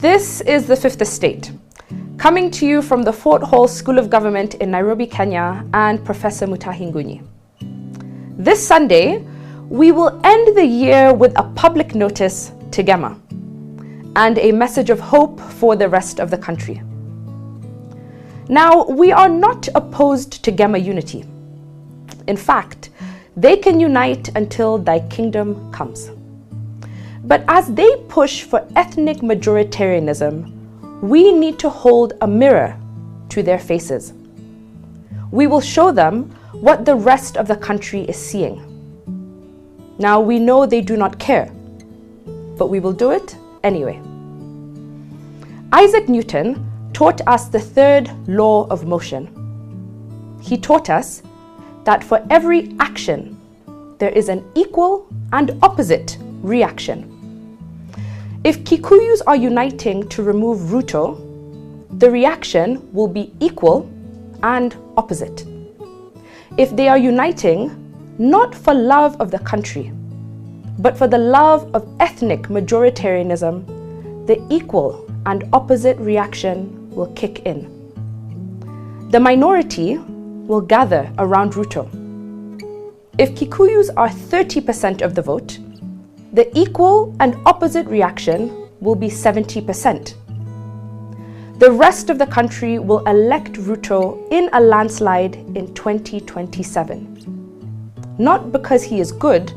This is the Fifth Estate, coming to you from the Fort Hall School of Government in Nairobi, Kenya, and Professor Mutahi Ngunyi. This Sunday, we will end the year with a public notice to Gema and a message of hope for the rest of the country. Now, we are not opposed to Gema unity. In fact, they can unite until thy kingdom comes. But as they push for ethnic majoritarianism, we need to hold a mirror to their faces. We will show them what the rest of the country is seeing. Now, we know they do not care, but we will do it anyway. Isaac Newton taught us the third law of motion. He taught us that for every action, there is an equal and opposite reaction. If Kikuyus are uniting to remove Ruto, the reaction will be equal and opposite. If they are uniting not for love of the country, but for the love of ethnic majoritarianism, the equal and opposite reaction will kick in. The minority will gather around Ruto. If Kikuyus are 30% of the vote, the equal and opposite reaction will be 70%. The rest of the country will elect Ruto in a landslide in 2027. Not because he is good,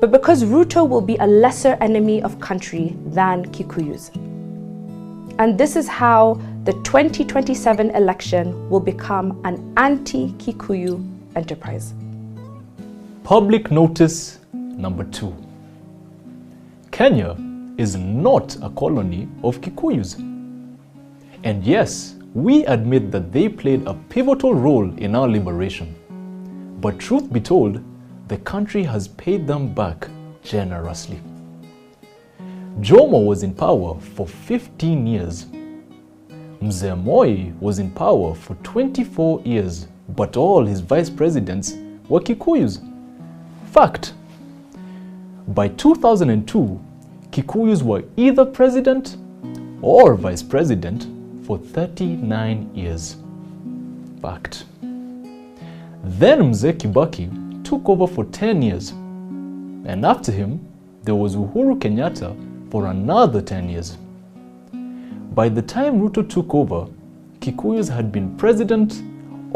but because Ruto will be a lesser enemy of country than Kikuyus. And this is how the 2027 election will become an anti-Kikuyu enterprise. Public notice number 2. Kenya is not a colony of Kikuyus. And yes, we admit that they played a pivotal role in our liberation. But truth be told, the country has paid them back generously. Jomo was in power for 15 years. Mzee Moi was in power for 24 years, but all his vice presidents were Kikuyus. Fact. By 2002, Kikuyus were either president or vice president for 39 years. Fact. Then Mzee Kibaki took over for 10 years, and after him, there was Uhuru Kenyatta for another 10 years. By the time Ruto took over, Kikuyus had been president